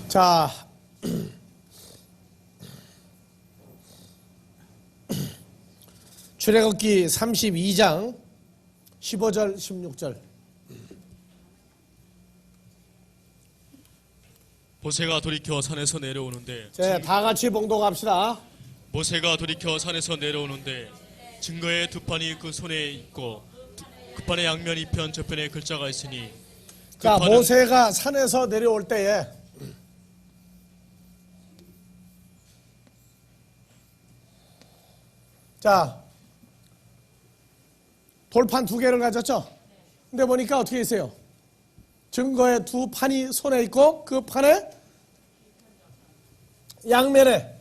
자, 출애굽기 32장 15절 16절. 모세가 돌이켜 산에서 내려오는데 다 같이 봉독합시다. 모세가 돌이켜 산에서 내려오는데 증거의 두 판이 그 손에 있고 그 판의 양면 이편 저편에 글자가 있으니 자, 모세가 산에서 내려올 때에 자, 돌판 두 개를 가졌죠? 근데 보니까 어떻게 있어요? 증거의 두 판이 손에 있고 그 판에 양면에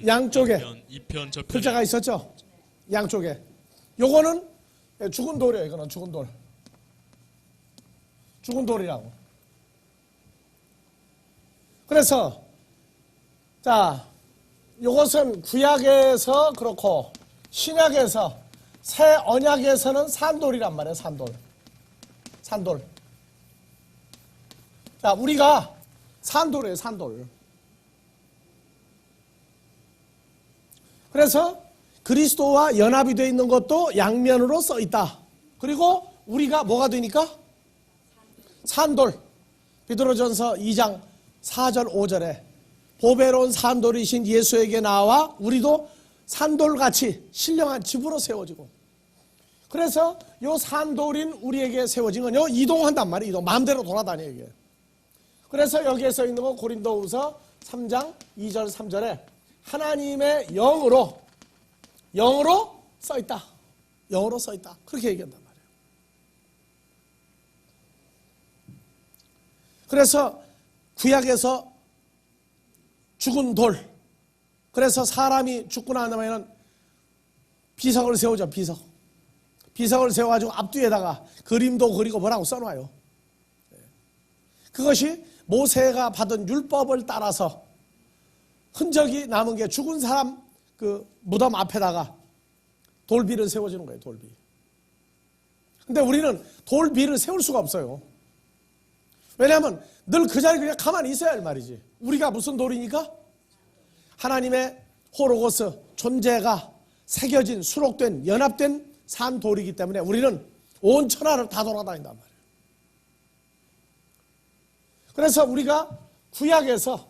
양쪽에 양면, 이편 저편에 글자가 있었죠? 양쪽에. 요거는 죽은 돌이에요. 이거는 죽은 돌. 죽은 돌이라고. 그래서 자, 요것은 구약에서 그렇고 신약에서 새 언약에서는 산돌이란 말이에요. 산돌. 산돌. 자, 우리가 산돌이에요. 산돌. 그래서 그리스도와 연합이 되어 있는 것도 양면으로 써 있다. 그리고 우리가 뭐가 되니까? 산돌. 베드로전서 2장 4절 5절에 보배로운 산돌이신 예수에게 나와 우리도 산돌같이 신령한 집으로 세워지고, 그래서 요 산돌인 우리에게 세워진 건요 이동한단 말이에요. 이동. 마음대로 돌아다녀요 이게. 그래서 여기에 써 있는 거 고린도후서 3장 2절 3절에 하나님의 영으로 써 있다. 영으로 써 있다. 그렇게 얘기한단 말이에요. 그래서 구약에서 죽은 돌. 그래서 사람이 죽고 나면 비석을 세우죠. 비석을 세워가지고 앞뒤에다가 그림도 그리고 뭐라고 써놔요. 그것이 모세가 받은 율법을 따라서 흔적이 남은 게 죽은 사람 그 무덤 앞에다가 돌비를 세워주는 거예요. 돌비. 근데 우리는 돌비를 세울 수가 없어요. 왜냐하면 늘 그 자리에 그냥 가만히 있어야 할 말이지. 우리가 무슨 돌이니까? 하나님의 호로고스 존재가 새겨진 수록된 연합된 산돌이기 때문에 우리는 온 천하를 다 돌아다닌단 말이에요. 그래서 우리가 구약에서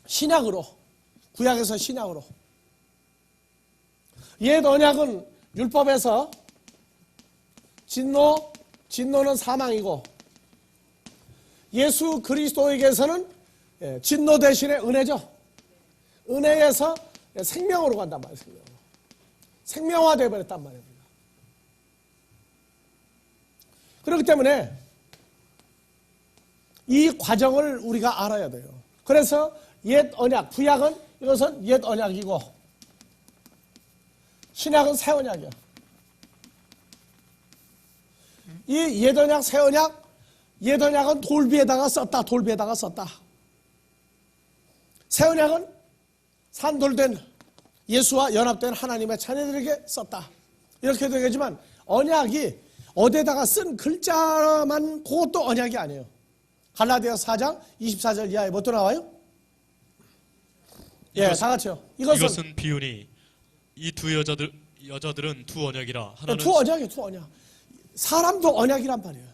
신약으로 옛 언약은 율법에서 진노는 사망이고, 예수 그리스도에게서는 진노 대신에 은혜죠. 은혜에서 생명으로 간단 말이에요. 생명화되어 버렸단 말이에요. 그렇기 때문에 이 과정을 우리가 알아야 돼요. 그래서 옛 언약, 구약은 이것은 옛 언약이고 신약은 새 언약이야. 이 옛 언약, 새 언약, 옛 언약은 돌비에다가 썼다. 새 언약은 산돌된 예수와 연합된 하나님의 자녀들에게 썼다. 이렇게 되겠지만 언약이 어디에다가 쓴 글자만 그것도 언약이 아니에요. 갈라디아서 4장 24절 이하에 뭐 또 나와요? 다 같이요. 이것은 비유니 이 두 여자들은 두 언약이라. 하나는 두 언약이에요. 두 언약. 사람도 언약이란 말이에요.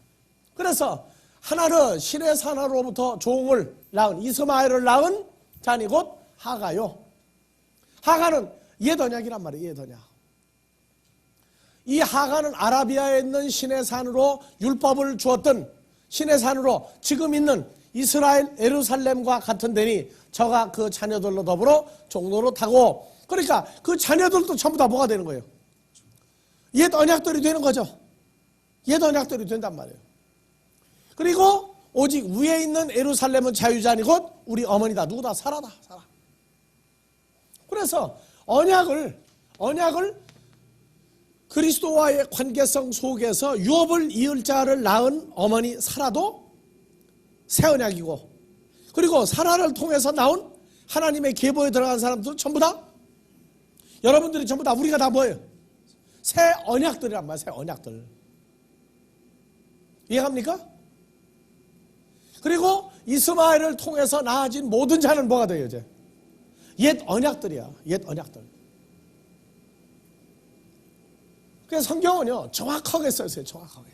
그래서 하나는 신의 사나로부터 종을 낳은 이스마엘을 낳은 자니 곧 하가요. 하가는 옛 언약이란 말이에요. 옛 언약. 이 하가는 아라비아에 있는 신의 산으로 율법을 주었던 신의 산으로 지금 있는 이스라엘 예루살렘과 같은 데니 저가 그 자녀들로 더불어 종로로 타고, 그러니까 그 자녀들도 전부 다 뭐가 되는 거예요? 옛 언약들이 되는 거죠. 옛 언약들이 된단 말이에요. 그리고 오직 위에 있는 예루살렘은 자유자니 곧 우리 어머니다. 누구다? 살아다. 살아. 그래서 언약을 그리스도와의 관계성 속에서 유업을 이을 자를 낳은 어머니 사라도 새 언약이고, 그리고 사라를 통해서 나온 하나님의 계보에 들어간 사람들은 전부 다, 여러분들이 전부 다, 우리가 다 뭐예요? 새 언약들이란 말이에요. 새 언약들. 이해갑니까? 그리고 이스마엘을 통해서 낳아진 모든 자는 뭐가 돼요 이제? 옛 언약들이야. 옛 언약들. 그래서 성경은요 정확하게 써있어요. 정확하게.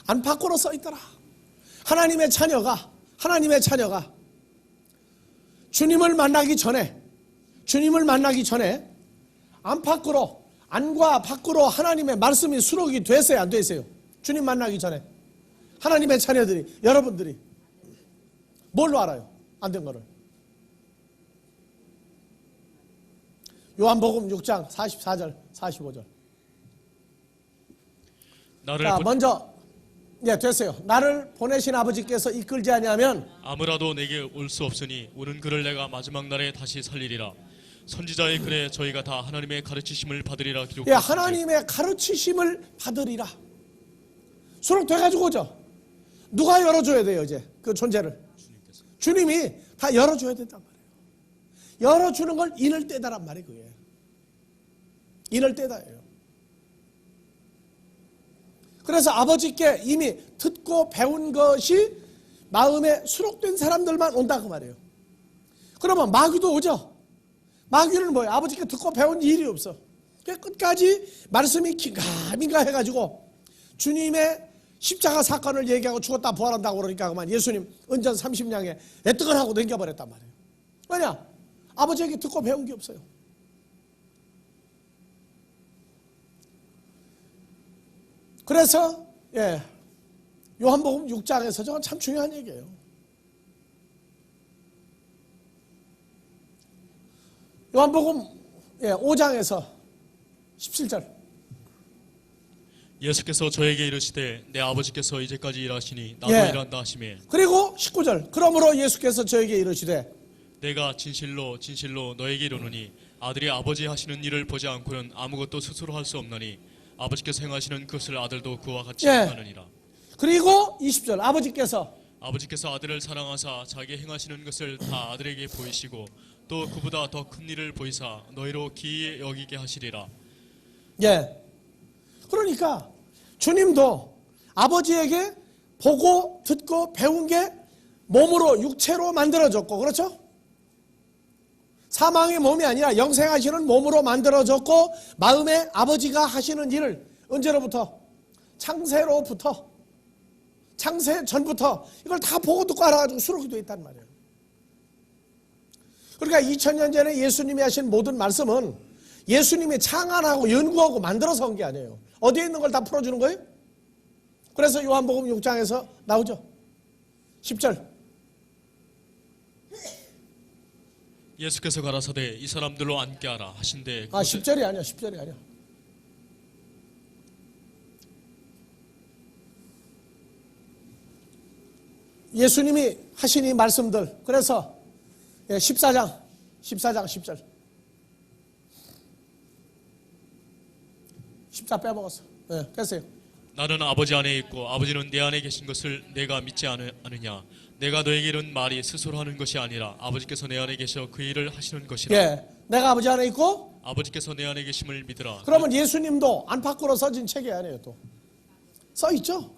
안팎으로 써있더라. 하나님의 자녀가 주님을 만나기 전에 안과 밖으로 하나님의 말씀이 수록이 됐어요 안 됐어요? 주님 만나기 전에 하나님의 자녀들이, 여러분들이 뭘로 알아요? 안 된 거를. 요한복음 6장 44절 45절. 자, 먼저 됐어요. 나를 보내신 아버지께서 이끌지 아니하면 아무라도 내게 올 수 없으니 오는 그를 내가 마지막 날에 다시 살리리라. 선지자의 글에 저희가 다 하나님의 가르치심을 받으리라 기록되었습니다. 하나님의 가르치심을 받으리라. 수록돼가지고 오죠. 누가 열어줘야 돼요 이제 그 존재를? 주님이 다 열어줘야 된단 말이에요. 열어주는 걸 인을 떼다란 말이 그게. 인을 떼다예요. 그래서 아버지께 이미 듣고 배운 것이 마음에 수록된 사람들만 온다 그 말이에요. 그러면 마귀도 오죠. 마귀는 뭐예요? 아버지께 듣고 배운 일이 없어. 끝까지 말씀이 긴가민가 해가지고 주님의 십자가 사건을 얘기하고 죽었다 부활한다고 그러니까 그만 예수님 은전 30냥에 애떡을 하고 넘겨버렸단 말이에요. 왜냐? 아버지에게 듣고 배운 게 없어요. 그래서 요한복음 6장에서 저건 참 중요한 얘기예요. 요한복음 5장에서 17절. 예수께서 저에게 이르시되 내 아버지께서 이제까지 일하시니 나도 일한다 하시매. 그리고 19절. 그러므로 예수께서 저에게 이르시되 내가 진실로 진실로 너에게 이르노니 아들이 아버지 하시는 일을 보지 않고는 아무것도 스스로 할 수 없나니 아버지께서 행하시는 그것을 아들도 그와 같이 행하느니라. 그리고 20절. 아버지께서 아들을 사랑하사 자기 행하시는 것을 다 아들에게 보이시고 또 그보다 더 큰 일을 보이사 너희로 기이히 여기게 하시리라. 그러니까 주님도 아버지에게 보고 듣고 배운 게 몸으로 육체로 만들어졌고, 그렇죠? 사망의 몸이 아니라 영생하시는 몸으로 만들어졌고, 마음에 아버지가 하시는 일을 언제로부터? 창세로부터, 창세 전부터 이걸 다 보고 듣고 알아가지고 수록이 되어 있단 말이에요. 그러니까 2000년 전에 예수님이 하신 모든 말씀은 예수님이 창안하고 연구하고 만들어서 온 게 아니에요. 어디에 있는 걸 다 풀어주는 거예요? 그래서 요한복음 6장에서 나오죠. 10절. 예수께서 가라사대 이 사람들로 앉게 하라 하신대. 10절이 아니야. 10절이 아니야. 예수님이 하신 이 말씀들. 그래서 14장 10절. 14 빼먹었어. 뺐어요. 나는 아버지 안에 있고 아버지는 내 안에 계신 것을 내가 믿지 않으냐. 내가 너에게 이른 말이 스스로 하는 것이 아니라 아버지께서 내 안에 계셔 그 일을 하시는 것이라. 내가 아버지 안에 있고 아버지께서 내 안에 계심을 믿으라. 그러면 예수님도 안팎으로 써진 책이 아니에요. 또 써있죠.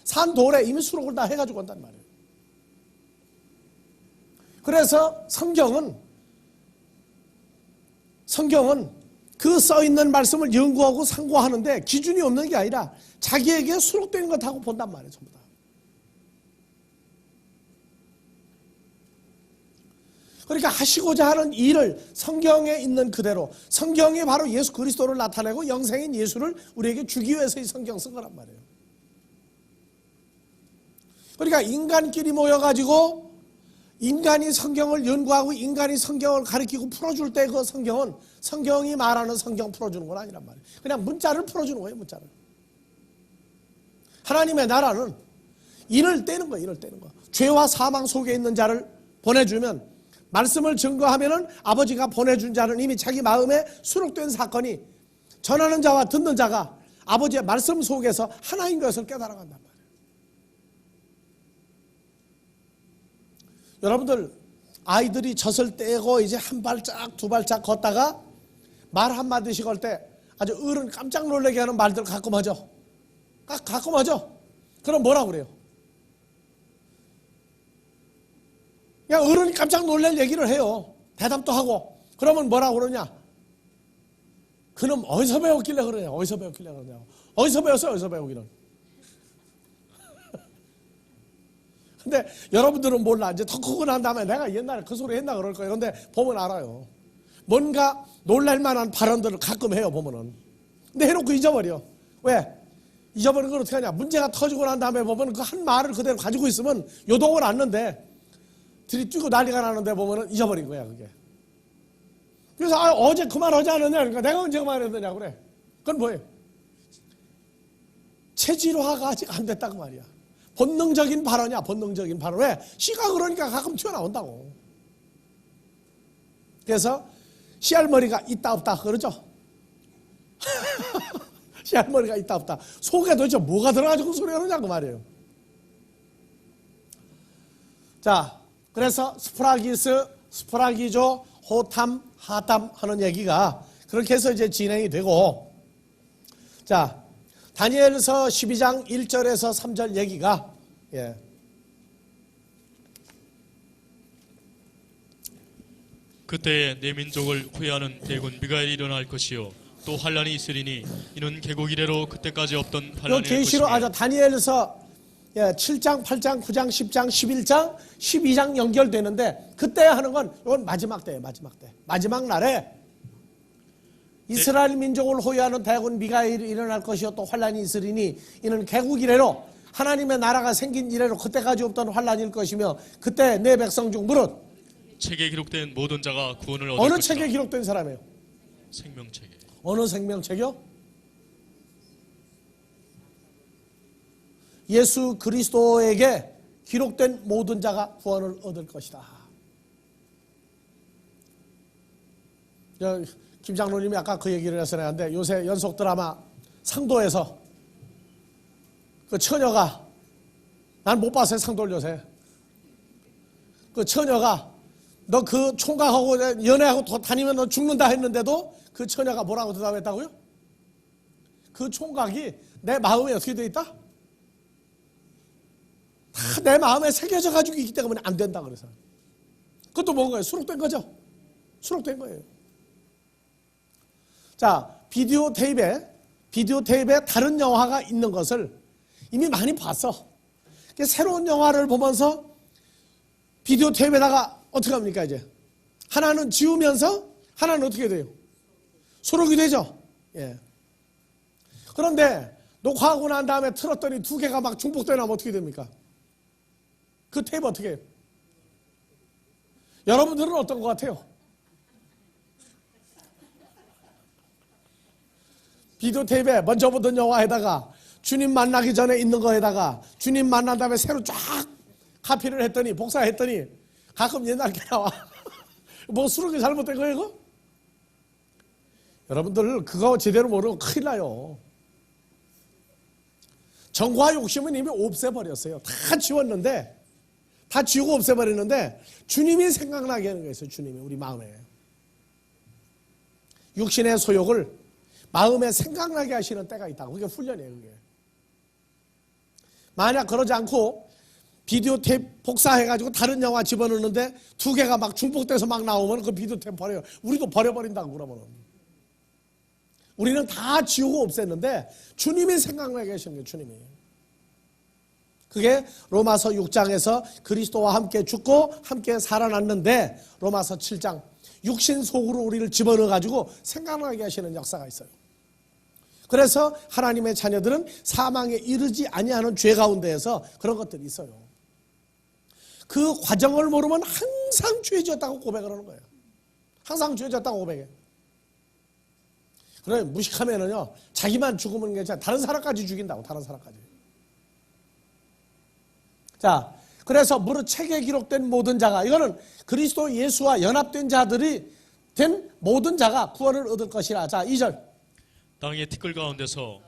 산 돌에 이미 수록을 다 해가지고 온단 말이에요. 그래서 성경은 그 써있는 말씀을 연구하고 상고하는데 기준이 없는 게 아니라 자기에게 수록된 것하고 본단 말이에요. 전부 다. 그러니까 하시고자 하는 일을 성경에 있는 그대로, 성경이 바로 예수 그리스도를 나타내고 영생인 예수를 우리에게 주기 위해서 이 성경 쓴 거란 말이에요. 그러니까 인간끼리 모여가지고 인간이 성경을 연구하고 인간이 성경을 가르치고 풀어줄 때 그 성경은 성경이 말하는 성경 풀어주는 건 아니란 말이에요. 그냥 문자를 풀어주는 거예요. 문자를. 하나님의 나라는 인을 떼는 거예요. 인을 떼는 거. 죄와 사망 속에 있는 자를 보내주면, 말씀을 증거하면은 아버지가 보내준 자는 이미 자기 마음에 수록된 사건이 전하는 자와 듣는 자가 아버지의 말씀 속에서 하나인 것을 깨달아간단 말이에요. 여러분들 아이들이 젖을 떼고 이제 한 발짝 두 발짝 걷다가 말 한마디씩 할 때 아주 어른 깜짝 놀라게 하는 말들 가끔 하죠. 가끔 하죠. 그럼 뭐라고 그래요? 그냥 어른이 깜짝 놀랄 얘기를 해요. 대답도 하고. 그러면 뭐라고 그러냐? 그놈 어디서 배웠길래 그러냐? 어디서 배웠길래 그러냐? 어디서 배웠어요? 어디서 배우기는? 근데 여러분들은 몰라. 이제 더 크고 난 다음에 내가 옛날에 그 소리 했나 그럴 거예요. 근데 보면 알아요. 뭔가 놀랄만한 발언들을 가끔 해요, 보면은. 근데 해놓고 잊어버려. 왜? 잊어버리는 건 어떻게 하냐? 문제가 터지고 난 다음에 보면 그 한 말을 그대로 가지고 있으면 요동을 않는데 들이뛰고 난리가 나는데 보면은 잊어버린 거야, 그게. 그래서 어제 그 말 하지 않았냐? 그러니까 내가 언제 그 말 했느냐 그래. 그건 뭐예요? 체질화가 아직 안 됐다고 말이야. 본능적인 발언이야, 본능적인 발언. 왜? 씨가 그러니까 가끔 튀어나온다고. 그래서 씨알머리가 있다 없다 그러죠? 씨알머리가 있다 없다. 속에 도대체 뭐가 들어가지고 소리 하느냐고 말이에요. 자, 그래서 스프라기조, 호탐, 하탐 하는 얘기가 그렇게 해서 이제 진행이 되고, 자, 다니엘서 12장 1절에서 3절 얘기가, 예. 그때에 내 민족을 후회하는 대군 미가엘이 일어날 것이요 또 환란이 있으리니 이는 계곡 이래로 그때까지 없던 그 환란일 계시로 것이며 다니엘서 7장, 8장, 9장, 10장, 11장, 12장 연결되는데 그때 하는 건 이건 마지막 때예요. 마지막 때. 마지막 날에 이스라엘 민족을 호위하는 대군 미가엘이 일어날 것이요 또 환란이 있으리니 이는 계곡 이래로 하나님의 나라가 생긴 이래로 그때까지 없던 환란일 것이며 그때 내 백성 중 무릇 책에 기록된 모든 자가 구원을 얻을 어느 것이다. 책에 기록된 사람이에요? 생명책에. 어느 생명책이요? 예수 그리스도에게 기록된 모든 자가 구원을 얻을 것이다. 김 장로님이 아까 그 얘기를 해서 내는데 요새 연속 드라마 상도에서 그 처녀가 난 못 봤어요. 상도를 요새. 그 처녀가 너 그 총각하고 연애하고 다니면 너 죽는다 했는데도 그 처녀가 뭐라고 대답했다고요? 그 총각이 내 마음에 어떻게 돼 있다? 다 내 마음에 새겨져 가지고 있기 때문에 안 된다 그래서. 그것도 뭔가요? 수록된 거죠? 수록된 거예요. 자, 비디오 테이프에 다른 영화가 있는 것을 이미 많이 봤어. 새로운 영화를 보면서 비디오 테이프에다가 어떻게 합니까 이제? 하나는 지우면서 하나는 어떻게 돼요? 수록이 되죠? 예. 그런데 녹화하고 난 다음에 틀었더니 두 개가 막 중복되어 나면 어떻게 됩니까? 그 테이프 어떻게 해요? 여러분들은 어떤 것 같아요? 비디오 테이프에 먼저 보던 영화에다가 주님 만나기 전에 있는 거에다가 주님 만난 다음에 새로 쫙 카피를 했더니 복사했더니 가끔 옛날 게 나와. 뭐 수록이 잘못된 거예요 이거? 여러분들 그거 제대로 모르면 큰일 나요. 정화 욕심은 이미 없애버렸어요. 다 지웠는데 다 지우고 없애버리는데 주님이 생각나게 하는 거예요. 주님이 우리 마음에 육신의 소욕을 마음에 생각나게 하시는 때가 있다고. 그게 훈련이에요. 그게. 만약 그러지 않고 비디오 테이프 복사해가지고 다른 영화 집어넣는데 두 개가 막 중복돼서 막 나오면 그 비디오 테이프 버려요. 우리도 버려버린다고 그러면은. 우리는 다 지우고 없앴는데 주님이 생각나게 하시는 거예요. 주님이. 그게 로마서 6장에서 그리스도와 함께 죽고 함께 살아났는데 로마서 7장 육신 속으로 우리를 집어넣어가지고 생각나게 하시는 역사가 있어요. 그래서 하나님의 자녀들은 사망에 이르지 아니하는 죄 가운데에서 그런 것들이 있어요. 그 과정을 모르면 항상 죄졌다고 고백을 하는 거예요. 항상 죄졌다고 고백해. 그래 무식하면은요 자기만 죽으면 괜찮아. 다른 사람까지 죽인다고. 다른 사람까지. 자, 그래서 무릇 책에 기록된 모든 자가 이거는 그리스도 예수와 연합된 자들이 된 모든 자가 구원을 얻을 것이라. 자, 2절. 땅의 티끌 가운데서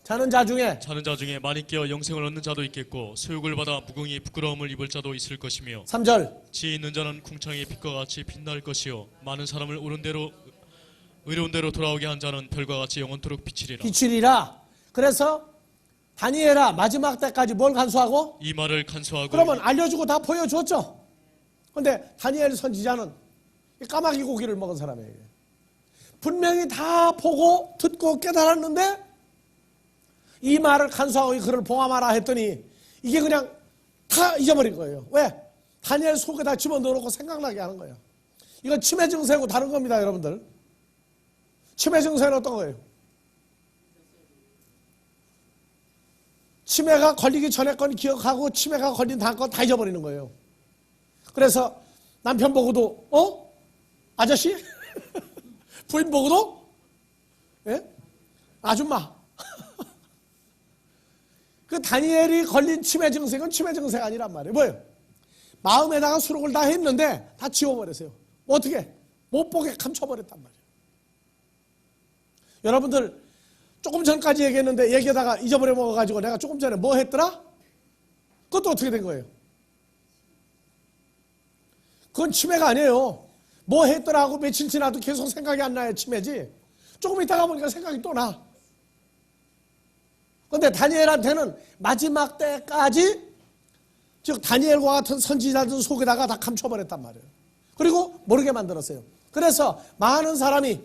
자는 자 중에 많이 깨어 영생을 얻는 자도 있겠고 소욕을 받아 무궁히 부끄러움을 입을 자도 있을 것이며 3절. 지혜 있는 자는 궁창의 빛과 같이 빛날 것이요 많은 사람을 의로운 대로 돌아오게 한 자는 별과 같이 영원토록 비치리라. 비추리라. 그래서 다니엘아 마지막 때까지 뭘 간수하고? 이 말을 간수하고 그러면 알려주고 다 보여줬죠. 근데 다니엘 선지자는 까마귀 고기를 먹은 사람이에요. 분명히 다 보고 듣고 깨달았는데 이 말을 간수하고 이 글을 봉함하라 했더니 이게 그냥 다 잊어버린 거예요. 왜? 다니엘 속에다 집어넣어놓고 생각나게 하는 거예요. 이건 치매 증세하고 다른 겁니다, 여러분들. 치매 증세는 어떤 거예요? 치매가 걸리기 전에 건 기억하고 치매가 걸린 다음 건 다 잊어버리는 거예요. 그래서 남편 보고도 아저씨? 부인 보고도 예? 아줌마. 그 다니엘이 걸린 치매 증세는 치매 증세가 아니란 말이에요. 뭐예요? 마음에다가 수록을 다 했는데 다 지워버렸어요. 어떻게? 못 보게 감춰버렸단 말이에요. 여러분들 조금 전까지 얘기했는데 얘기하다가 잊어버려 먹어가지고 내가 조금 전에 뭐 했더라? 그것도 어떻게 된 거예요? 그건 치매가 아니에요. 뭐 했더라 하고 며칠 지나도 계속 생각이 안 나요. 치매지. 조금 있다가 보니까 생각이 또 나. 그런데 다니엘한테는 마지막 때까지 즉 다니엘과 같은 선지자들 속에다가 다 감춰버렸단 말이에요. 그리고 모르게 만들었어요. 그래서 많은 사람이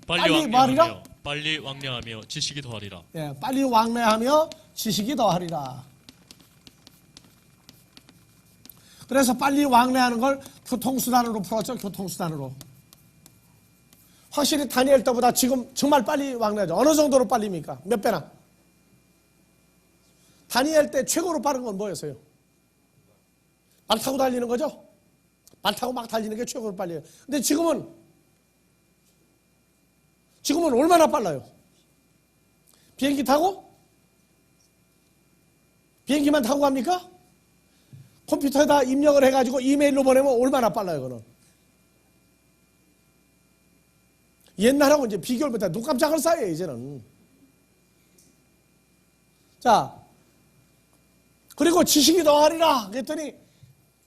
빨리 말이라? 빨리 왕래하며 지식이 더하리라. 예, 빨리 왕래하며 지식이 더하리라. 그래서 빨리 왕래하는 걸 교통수단으로 풀었죠. 교통수단으로. 확실히 다니엘 때보다 지금 정말 빨리 왕래하죠. 어느 정도로 빨리입니까? 몇 배나? 다니엘 때 최고로 빠른 건 뭐였어요? 말 타고 달리는 거죠? 말 타고 막 달리는 게 최고로 빨리해요. 근데 지금은 얼마나 빨라요? 비행기 타고? 비행기만 타고 갑니까? 컴퓨터에다 입력을 해가지고 이메일로 보내면 얼마나 빨라요, 그거는? 옛날하고 이제 비교를 못해. 눈 깜짝할 사이에요, 이제는. 자, 그리고 지식이 더하리라. 그랬더니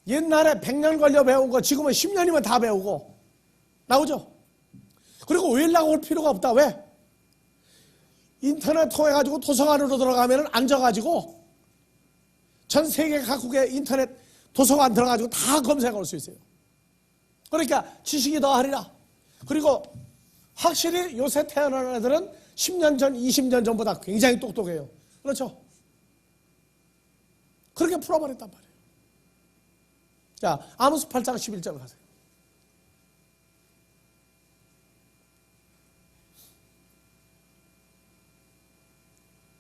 옛날에 100년 걸려 배운 거 지금은 10년이면 다 배우고 나오죠? 그리고 외우려고 올 필요가 없다. 왜? 인터넷 통해가지고 도서관으로 들어가면 앉아가지고 전 세계 각국의 인터넷 도서관 들어가지고 다 검색할 수 있어요. 그러니까 지식이 더하리라. 그리고 확실히 요새 태어난 애들은 10년 전, 20년 전보다 굉장히 똑똑해요. 그렇죠? 그렇게 풀어버렸단 말이에요. 자, 아모스 8장 11절 가세요.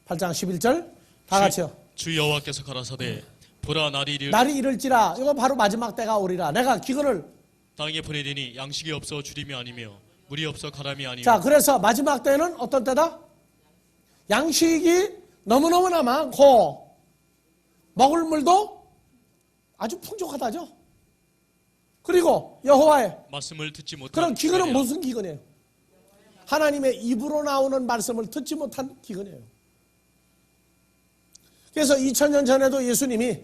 8장 11절 다 같이요. 주 여호와께서 가라사대 보라 날이 이를지라. 이거 바로 마지막 때가 오리라. 내가 기근을 땅에 보내리니 양식이 없어 주림이 아니며 물이 없어 가람이 아니며. 자, 그래서 마지막 때는 어떤 때다? 양식이 너무너무나 많고 먹을 물도 아주 풍족하다죠. 그리고 여호와의 말씀을 듣지 못한 그런 기근은 기근이라. 무슨 기근이에요? 하나님의 입으로 나오는 말씀을 듣지 못한 기근이에요. 그래서 2000년 전에도 예수님이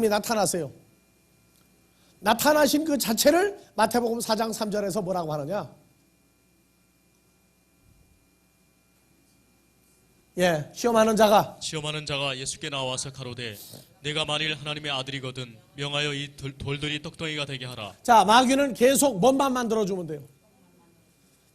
나타났어요. 나타나신 그 자체를 마태복음 4장 3절에서 뭐라고 하느냐? 예, 시험하는 자가 예수께 나와서 가로되 내가 만일 하나님의 아들이거든 명하여 이 돌들이 떡덩이가 되게 하라. 자, 마귀는 계속 뭔만 만들어주면 돼요.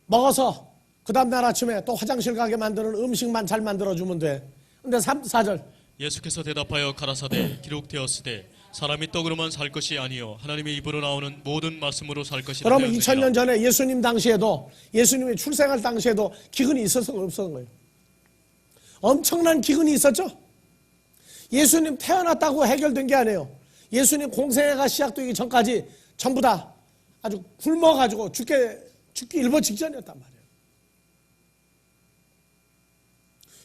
먹어서 그 다음날 아침에 또 화장실 가게 만드는 음식만 잘 만들어주면 돼. 근데 4절 예수께서 대답하여 가라사대 기록되었으되 사람이 떡으로만 살 것이 아니요 하나님의 입으로 나오는 모든 말씀으로 살 것이라. 그러면 2000년 전에 예수님 당시에도 예수님이 출생할 당시에도 기근이 있었어 없었던 거예요? 엄청난 기근이 있었죠. 예수님 태어났다고 해결된 게 아니에요. 예수님 공생애가 시작되기 전까지 전부 다 아주 굶어가지고 죽기 일보 직전이었단 말이에요.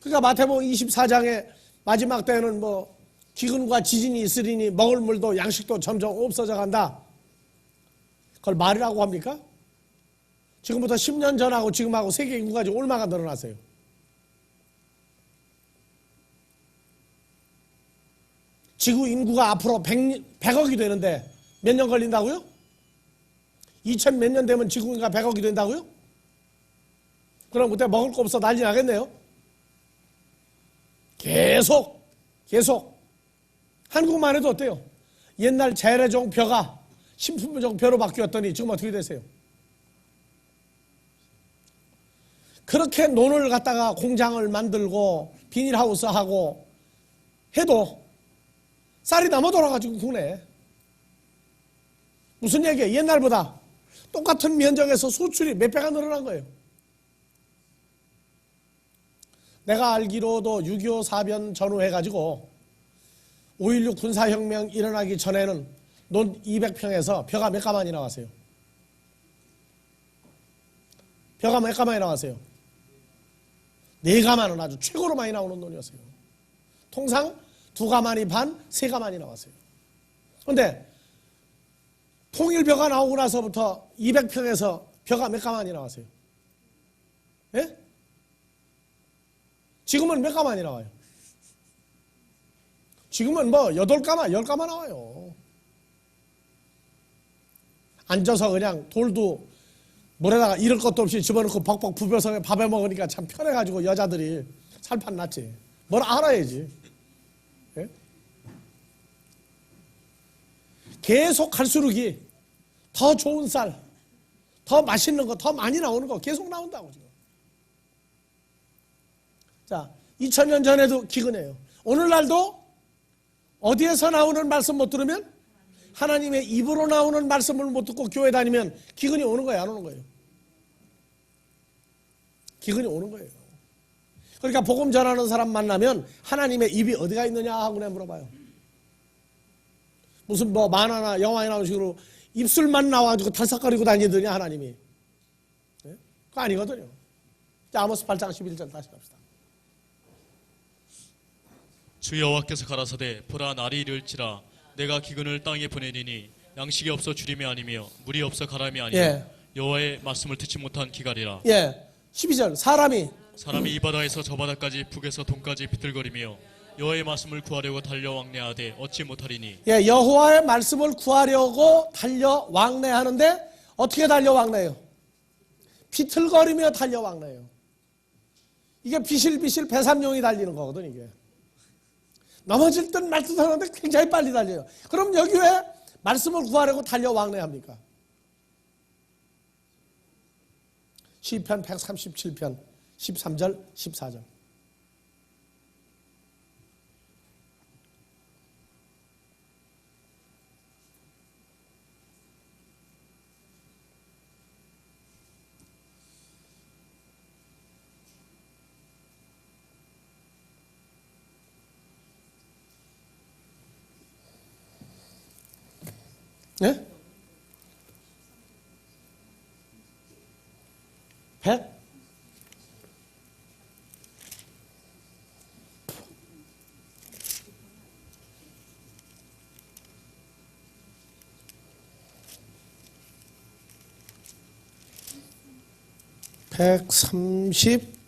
그러니까 마태복음 24장의 마지막 때에는 뭐 기근과 지진이 있으리니 먹을 물도 양식도 점점 없어져 간다. 그걸 말이라고 합니까? 지금부터 10년 전하고 지금하고 세계 인구가 지금 얼마가 늘어났어요? 지구 인구가 앞으로 100억이 되는데 몇 년 걸린다고요? 2000 몇 년 되면 지구가 100억이 된다고요? 그럼 그때 먹을 거 없어 난리 나겠네요. 계속 한국만 해도 어때요? 옛날 재래종 벼가 신품종 벼로 바뀌었더니 지금 어떻게 되세요? 그렇게 논을 갖다가 공장을 만들고 비닐하우스 하고 해도 쌀이 남아 돌아가지고 국내에. 무슨 얘기예요? 옛날보다 똑같은 면적에서 수출이 몇 배가 늘어난 거예요. 내가 알기로도 6.25 사변 전후해가지고 5.16 군사혁명 일어나기 전에는 논 200평에서 벼가 몇 가만이 나왔어요? 벼가 몇 가만이 나왔어요? 4가만은 아주 최고로 많이 나오는 논이었어요. 통상 2가만이 반, 3가만이 나왔어요. 그런데 통일벼가 나오고 나서부터 200평에서 벼가 몇 가만이 나왔어요? 예? 지금은 몇 가만이 나와요? 지금은 뭐 8가만, 10가만 나와요. 앉아서 그냥 돌도 물에다가 잃을 것도 없이 집어넣고 벅벅 부벼서 밥에 먹으니까 참 편해가지고 여자들이 살판 났지. 뭘 알아야지. 예? 계속 갈수록이 더 좋은 쌀, 더 맛있는 거, 더 많이 나오는 거 계속 나온다고 지금. 자, 2000년 전에도 기근해요. 오늘날도 어디에서 나오는 말씀 못 들으면 하나님의 입으로 나오는 말씀을 못 듣고 교회 다니면 기근이 오는 거예요, 안 오는 거예요? 기근이 오는 거예요. 그러니까 복음 전하는 사람 만나면 하나님의 입이 어디가 있느냐 하고 내가 물어봐요. 무슨 뭐 만화나 영화에 나오는 식으로 입술만 나와가지고 달싹거리고 다니더냐 하나님이. 네? 그거 아니거든요. 자, 아모스 8장 11절 다시 갑시다. 주 여호와께서 가라사대 보라 날이 이를지라 내가 기근을 땅에 보내리니 양식이 없어 주림이 아니며 물이 없어 가람이 아니며 예. 여호와의 말씀을 듣지 못한 기갈이라. 예. 12절 사람이 이 바다에서 저 바다까지 북에서 동까지 비틀거리며 여호와의 말씀을 구하려고 달려 왕래하되 얻지 못하리니. 예, 여호와의 말씀을 구하려고 달려 왕래하는데 어떻게 달려 왕래해요? 비틀거리며 달려 왕래해요. 이게 비실비실 배삼룡이 달리는 거거든 이게. 넘어질 듯 말 듯 하는데 굉장히 빨리 달려요. 그럼 여기 왜 말씀을 구하려고 달려 왕래합니까? 시편 137편 13절 14절. 네? 100? (130)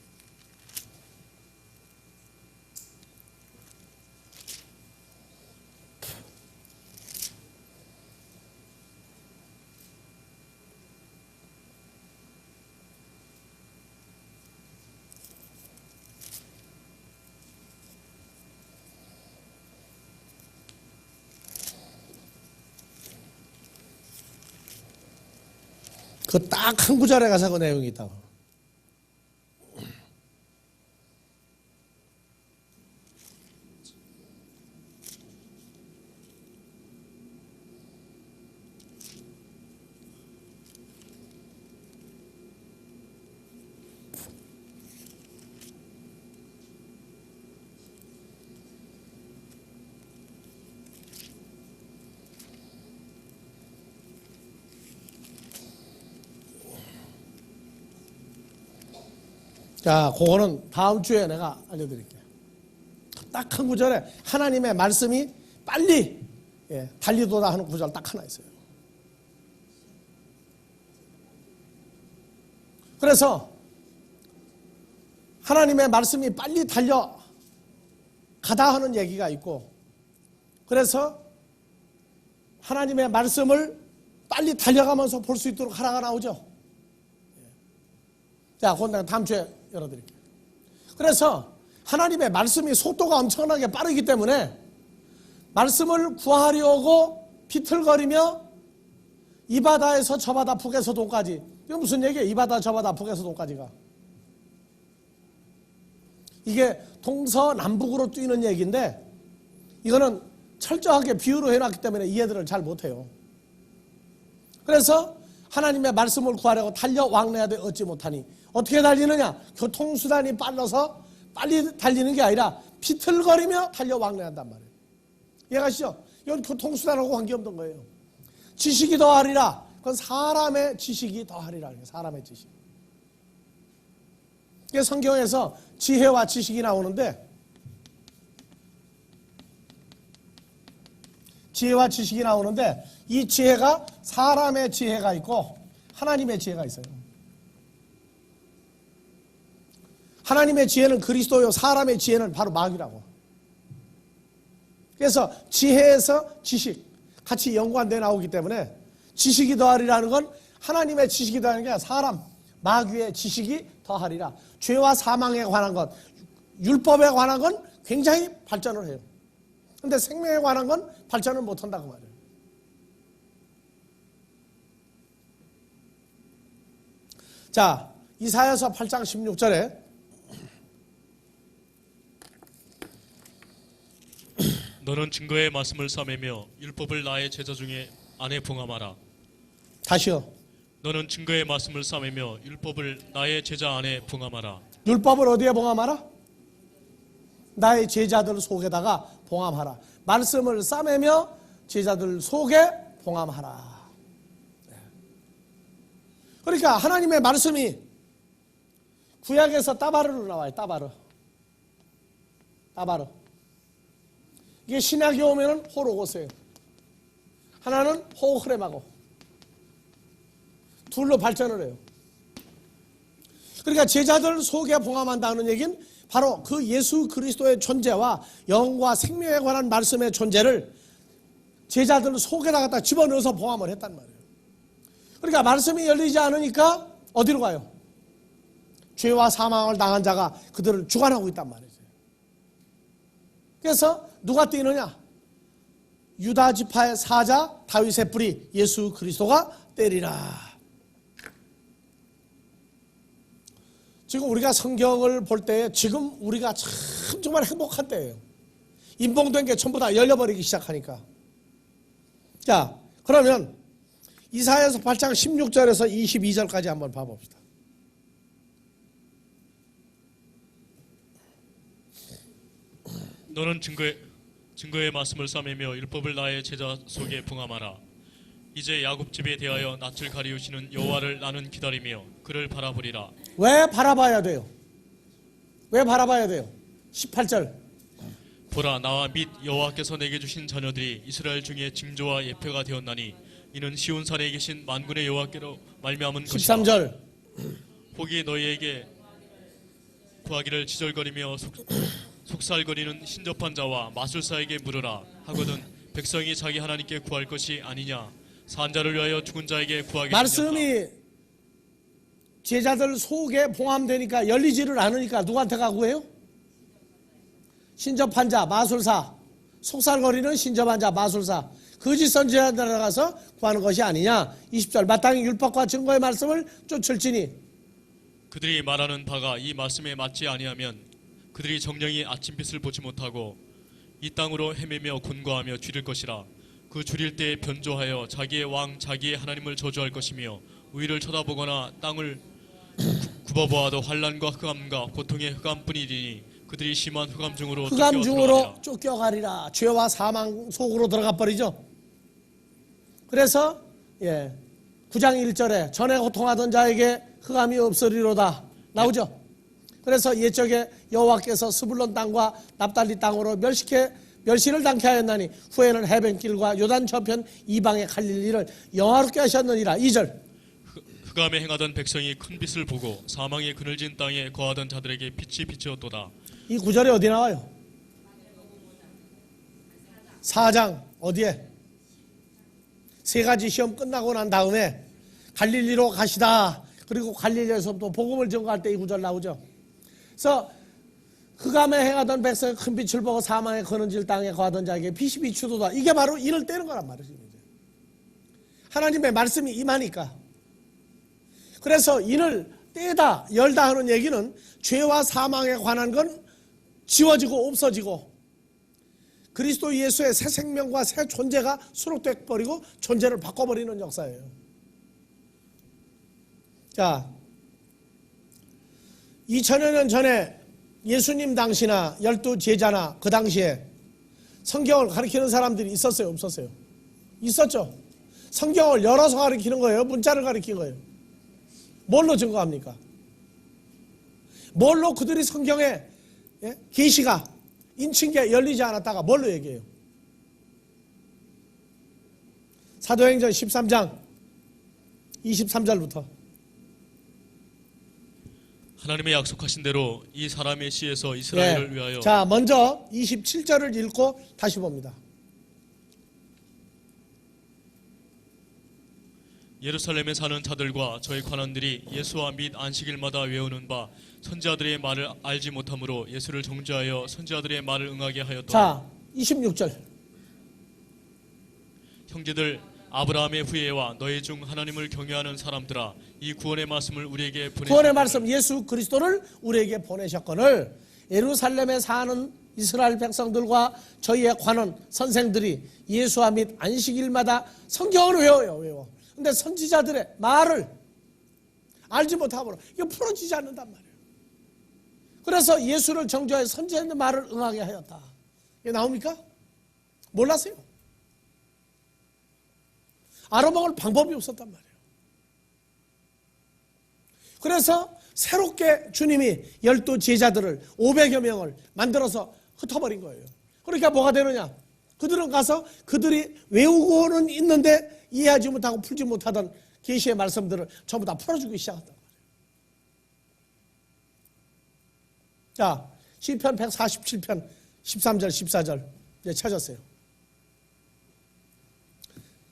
그 딱 한 구절에 가서 그 내용이 있다고. 자, 그거는 다음 주에 내가 알려드릴게요. 딱 한 구절에 하나님의 말씀이 빨리 달리도다 하는 구절 딱 하나 있어요. 그래서 하나님의 말씀이 빨리 달려가다 하는 얘기가 있고, 그래서 하나님의 말씀을 빨리 달려가면서 볼 수 있도록 하라가 나오죠. 자, 그건 다음 주에 열어드릴게요. 그래서 하나님의 말씀이 속도가 엄청나게 빠르기 때문에 말씀을 구하려고 비틀거리며 이 바다에서 저 바다 북에서 동까지. 이거 무슨 얘기예요? 이 바다 저 바다 북에서 동까지가. 이게 동서남북으로 뛰는 얘기인데 이거는 철저하게 비유로 해놨기 때문에 이해들을 잘 못해요. 그래서 하나님의 말씀을 구하려고 달려 왕래하되 얻지 못하니 어떻게 달리느냐? 교통수단이 빨라서 빨리 달리는 게 아니라 비틀거리며 달려 왕래한단 말이에요. 이해가시죠? 이건 교통수단하고 관계없는 거예요. 지식이 더하리라. 그건 사람의 지식이 더하리라. 사람의 지식. 이게 성경에서 지혜와 지식이 나오는데 지혜와 지식이 나오는데 이 지혜가 사람의 지혜가 있고 하나님의 지혜가 있어요. 하나님의 지혜는 그리스도요, 사람의 지혜는 바로 마귀라고. 그래서 지혜에서 지식 같이 연관되어 나오기 때문에 지식이 더하리라는 건 하나님의 지식이 더하는 게 아니라 사람, 마귀의 지식이 더하리라. 죄와 사망에 관한 것, 율법에 관한 건 굉장히 발전을 해요. 근데 생명에 관한 건 발전을 못한다고 말이에요. 자, 이사야서 8장 16절에 너는 증거의 말씀을 삼으며 율법을 나의 제자 중에 안에 봉함하라. 다시요. 너는 증거의 말씀을 삼으며 율법을 나의 제자 안에 봉함하라. 율법을 어디에 봉함하라? 나의 제자들 속에다가 봉함하라. 말씀을 싸매며 제자들 속에 봉함하라. 그러니까 하나님의 말씀이 구약에서 따바르로 나와요. 따바르. 이게 신약에 오면은 호로고스예요. 하나는 호흐렘하고 둘로 발전을 해요. 그러니까 제자들 속에 봉함한다는 얘기는 바로 그 예수 그리스도의 존재와 영과 생명에 관한 말씀의 존재를 제자들 속에다 갖다 집어넣어서 봉함을 했단 말이에요. 그러니까 말씀이 열리지 않으니까 어디로 가요? 죄와 사망을 당한 자가 그들을 주관하고 있단 말이죠. 그래서 누가 뛰느냐? 유다 지파의 사자 다윗의 뿌리 예수 그리스도가 때리라. 지금 우리가 성경을 볼 때 지금 우리가 참 정말 행복한 때예요. 인봉된 게 전부 다 열려버리기 시작하니까. 자, 그러면 이사야서 8장 16절에서 22절까지 한번 봐봅시다. 너는 증거의 말씀을 삼으며 율법을 나의 제자 속에 봉함하라. 이제 야곱 집에 대하여 낯을 가리우시는 여호와를 나는 기다리며 그를 바라보리라. 왜 바라봐야 돼요? 왜 바라봐야 돼요? 18절. 보라, 나와 및 여호와께서 내게 주신 자녀들이 이스라엘 중에 징조와 예표가 되었나니 이는 시온산에 계신 만군의 여호와께로 말미암은 것이다. 13절. 혹이 너희에게 구하기를 지절거리며 속살거리는 신접한 자와 마술사에게 물으라 하거든 백성이 자기 하나님께 구할 것이 아니냐. 산자를 위하여 죽은 자에게 구하겠느냐. 말씀이 제자들 속에 봉함되니까 열리지를 않으니까 누구한테 가고 해요? 신접한 자, 마술사, 속살거리는 신접한 자, 마술사, 거짓 선지자들에 가서 구하는 것이 아니냐. 20절. 마땅히 율법과 증거의 말씀을 쫓을지니 그들이 말하는 바가 이 말씀에 맞지 아니하면 그들이 정령이 아침빛을 보지 못하고 이 땅으로 헤매며 곤고하며 줄일 것이라. 그 줄일 때에 변조하여 자기의 왕 자기의 하나님을 저주할 것이며 위를 쳐다보거나 땅을 굽어보아도 환난과 흑암과 고통의 흑암뿐이니 그들이 심한 흑암 중으로 쫓겨가리라. 죄와 사망 속으로 들어가 버리죠. 그래서 9장 1절에 전에 고통하던 자에게 흑암이 없으리로다 나오죠. 그래서 옛적에 여호와께서 스불론 땅과 납달리 땅으로 멸시를 당케 하였나니 후에는 해변길과 요단 저편 이방에 갈릴 일을 영화롭게 하셨느니라. 2절. 흑암에 행하던 백성이 큰 빛을 보고 사망의 그늘진 땅에 거하던 자들에게 빛이 비치었도다. 이 9절에 어디 나와요? 4장 어디에? 세 가지 시험 끝나고 난 다음에 갈릴리로 가시다. 그리고 갈릴리에서부터 복음을 전가할 때 이 구절 나오죠. 그래서 흑암에 행하던 백성의 큰 빛을 보고 사망의 거는질 땅에 거하던 자에게 빛이 비추도다. 이게 바로 인을 떼는 거란 말이죠. 하나님의 말씀이 임하니까. 그래서 인을 떼다 열다 하는 얘기는 죄와 사망에 관한 건 지워지고 없어지고 그리스도 예수의 새 생명과 새 존재가 수록돼 버리고 존재를 바꿔버리는 역사예요. 자, 2000여 년 전에 예수님 당시나 12제자나 그 당시에 성경을 가르치는 사람들이 있었어요? 없었어요? 있었죠. 성경을 열어서 가르치는 거예요? 문자를 가르친 거예요? 뭘로 증거합니까? 뭘로 그들이 성경에 계시가 인칭계 열리지 않았다가 뭘로 얘기해요? 사도행전 13장 23절부터 하나님의 약속하신 대로 이 사람의 씨에서 이스라엘을 위하여. 자, 먼저 27절을 읽고 다시 봅니다. 예루살렘에 사는 자들과 저희 관원들이 예수와 및 안식일마다 외우는 바 선지자들의 말을 알지 못하므로 예수를 정죄하여 선지자들의 말을 응하게 하였더라. 자, 26절. 형제들, 아브라함의 후예와 너희 중 하나님을 경외하는 사람들아, 이 구원의 말씀을 우리에게 보내셨거늘. 구원의 말씀 예수 그리스도를 우리에게 보내셨거늘 예루살렘에 사는 이스라엘 백성들과 저희의 관원 선생들이 예수와 및 안식일마다 성경을 외워. 근데 선지자들의 말을 알지 못하므로 이게 풀어지지 않는단 말이에요. 그래서 예수를 정죄하여 선지자의 말을 응하게 하였다. 이게 나옵니까? 몰랐어요. 알아먹을 방법이 없었단 말이에요. 그래서 새롭게 주님이 12제자들을 500여 명을 만들어서 흩어버린 거예요. 그러니까 뭐가 되느냐? 그들은 가서 그들이 외우고는 있는데 이해하지 못하고 풀지 못하던 계시의 말씀들을 전부 다 풀어주기 시작했단 말이에요. 자, 시편 147편 13절 14절 이제 찾았어요.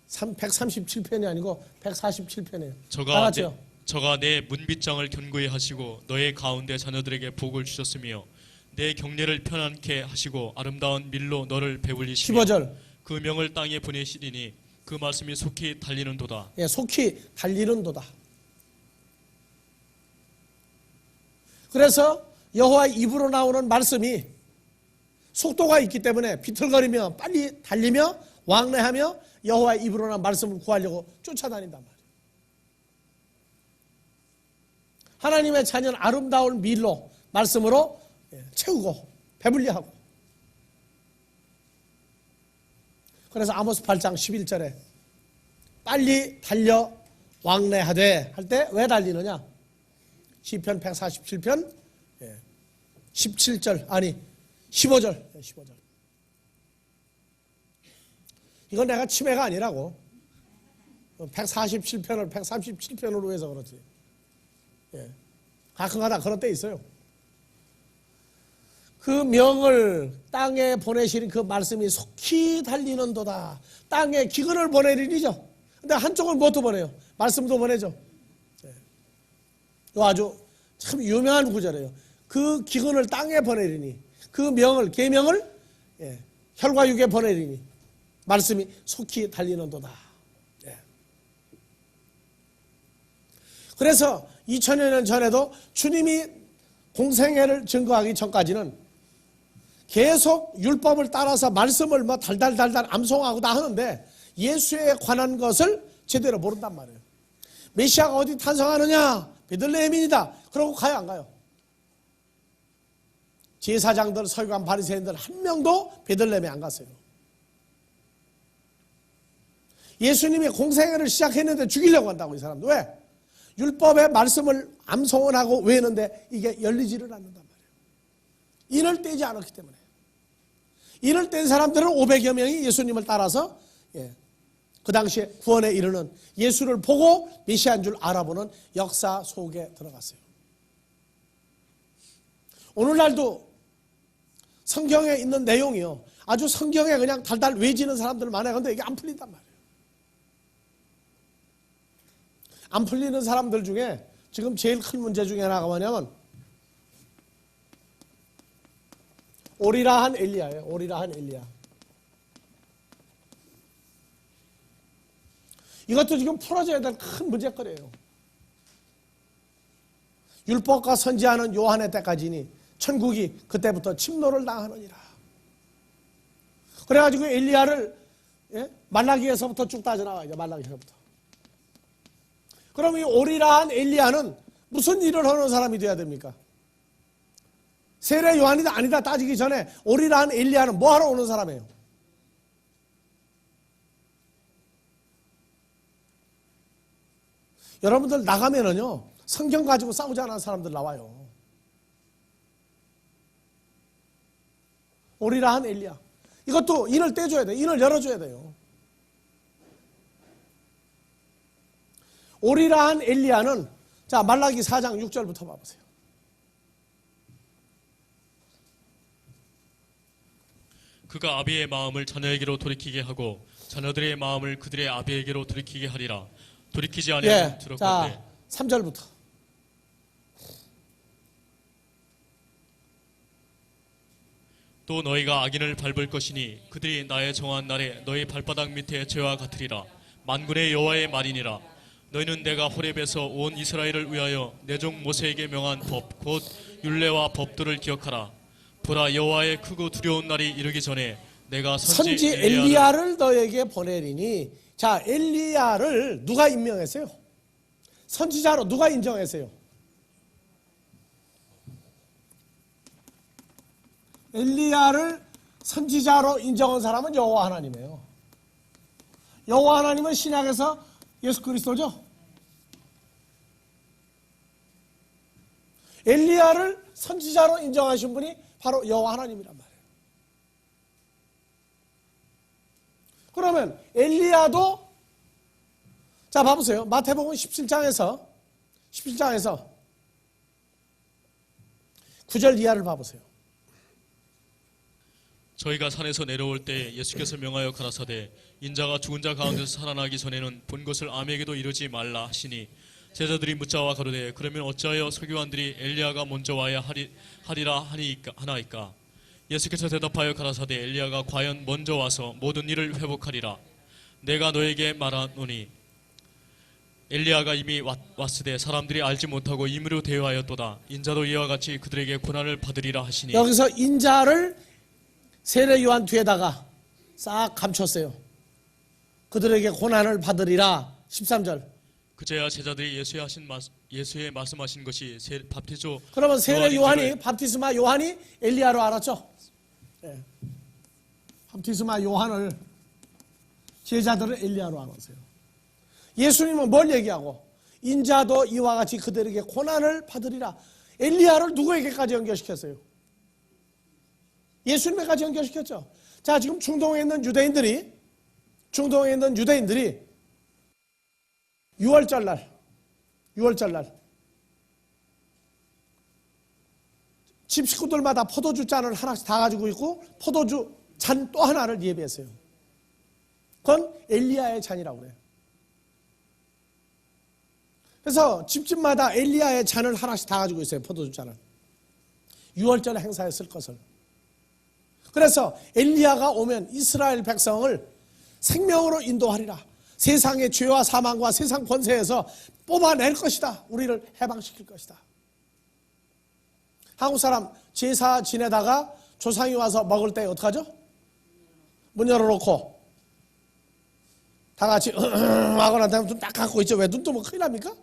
137편이 아니고 147편이에요. 저가 내 문빗장을 견고히 하시고 너의 가운데 자녀들에게 복을 주셨으며 내 경례를 편안케 하시고 아름다운 밀로 너를 배불리시며 15절 그 명을 땅에 보내시리니 그 말씀이 속히 달리는도다. 예, 속히 달리는도다. 그래서 여호와의 입으로 나오는 말씀이 속도가 있기 때문에 비틀거리며 빨리 달리며 왕래하며 여호와의 입으로 나온 말씀을 구하려고 쫓아다닌단 말이에요. 하나님의 자녀는 아름다운 밀로 말씀으로 채우고 배불리하고. 그래서 아모스 8장 11절에 빨리 달려 왕래하되 할 때 왜 달리느냐? 시편 147편 17절 아니 15절. 이건 내가 치매가 아니라고. 147편을 137편으로 해서 그렇지. 가끔가다 그런 때 있어요. 그 명을 땅에 보내시는 그 말씀이 속히 달리는도다. 땅에 기근을 보내리죠. 근데 한쪽은 무엇도 보내요? 말씀도 보내죠. 이거 아주 참 유명한 구절이에요. 그 기근을 땅에 보내리니 그 명을 계명을 혈과 육에 보내리니 말씀이 속히 달리는도다. 그래서 2000여 년 전에도 주님이 공생애를 증거하기 전까지는 계속 율법을 따라서 말씀을 뭐 달달달달 암송하고 다 하는데 예수에 관한 것을 제대로 모른단 말이에요. 메시아가 어디 탄생하느냐? 베들레헴이다. 그러고 가요, 안 가요? 제사장들, 서기관, 바리새인들 한 명도 베들레헴에 안 갔어요. 예수님이 공생애를 시작했는데 죽이려고 한다고, 이 사람들. 왜? 율법의 말씀을 암송을 하고 외우는데 이게 열리지를 않는단 말이에요. 인을 떼지 않았기 때문에. 인을 뗀 사람들은 500여 명이 예수님을 따라서 그 당시에 구원에 이르는 예수를 보고 메시아인 줄 알아보는 역사 속에 들어갔어요. 오늘날도 성경에 있는 내용이요. 아주 성경에 그냥 달달 외지는 사람들 많아요. 그런데 이게 안 풀린단 말이에요. 안 풀리는 사람들 중에 지금 제일 큰 문제 중에 하나가 뭐냐면 오리라 한 엘리야예요. 오리라 한 엘리야. 이것도 지금 풀어져야 될 큰 문제거리예요. 율법과 선지하는 요한의 때까지니 천국이 그때부터 침노를 당하느니라. 그래가지고 엘리야를 말라기에서부터 쭉 따져나와요. 말라기에서부터. 그럼 이 오리라한 엘리야는 무슨 일을 하는 사람이 돼야 됩니까? 세례 요한이다 아니다 따지기 전에 오리라한 엘리야는 뭐 하러 오는 사람이에요? 여러분들 나가면은요 성경 가지고 싸우지 않은 사람들 나와요. 오리라한 엘리야. 이것도 인을 떼줘야 돼요. 인을 열어줘야 돼요. 오리라한 엘리야는 자 말라기 4장 6절부터 봐보세요. 그가 아비의 마음을 자녀에게로 돌이키게 하고 자녀들의 마음을 그들의 아비에게로 돌이키게 하리라. 돌이키지 아니하면 들었건대. 자 3절부터. 또 너희가 악인을 밟을 것이니 그들이 나의 정한 날에 너희 발바닥 밑에 죄와 같으리라. 만군의 여호와의 말이니라. 너희는 내가 호렙에서 온 이스라엘을 위하여 내 종 모세에게 명한 법 곧 율례와 법도를 기억하라. 보라 여호와의 크고 두려운 날이 이르기 전에 내가 선지 엘리야를 너에게 보내리니 자 엘리야를 누가 임명했어요? 선지자로 누가 인정했어요? 엘리야를 선지자로 인정한 사람은 여호와 하나님이에요. 여호와 하나님은 신약에서 예수 그리스도죠. 엘리야를 선지자로 인정하신 분이 바로 여호와 하나님이란 말이에요. 그러면 엘리야도 자 봐보세요. 마태복음 17장에서 9절 이하를 봐보세요. 저희가 산에서 내려올 때 예수께서 명하여 가라사대 인자가 죽은 자 가운데서 살아나기 전에는 본 것을 아무에게도 이르지 말라 하시니 제자들이 묻자와 가로되 그러면 어찌하여 서기관들이 엘리야가 먼저 와야 하리라 하나이까. 예수께서 대답하여 가라사대 엘리야가 과연 먼저 와서 모든 일을 회복하리라. 내가 너에게 말하노니 엘리야가 이미 왔으되 사람들이 알지 못하고 임의로 대하였도다. 인자도 이와 같이 그들에게 고난을 받으리라 하시니. 여기서 인자를 세례 요한 뒤에다가 싹 감췄어요. 그들에게 고난을 받으리라. 13절. 그제야 제자들이 예수의 말씀하신 것이 밥티조. 그러면 세례 요한이 밥티스마 요한이 엘리야로 알았죠? 네. 밥티스마 요한을 제자들은 엘리야로 알았어요. 예수님은 뭘 얘기하고 인자도 이와 같이 그들에게 고난을 받으리라. 엘리야를 누구에게까지 연결시켰어요? 예수님에게까지 연결시켰죠. 자 지금 중동에 있는 유대인들이 6월절 날 집 식구들마다 포도주 잔을 하나씩 다 가지고 있고 포도주 잔 또 하나를 예비했어요. 그건 엘리야의 잔이라고 그래요. 그래서 집집마다 엘리야의 잔을 하나씩 다 가지고 있어요. 포도주 잔을. 6월절 행사했을 것을. 그래서 엘리야가 오면 이스라엘 백성을 생명으로 인도하리라. 세상의 죄와 사망과 세상 권세에서 뽑아낼 것이다. 우리를 해방시킬 것이다. 한국 사람 제사 지내다가 조상이 와서 먹을 때 어떡하죠? 문 열어놓고 다 같이 하거나 되면 눈 딱 감고 있죠. 왜 눈 뜨면 큰일 납니까?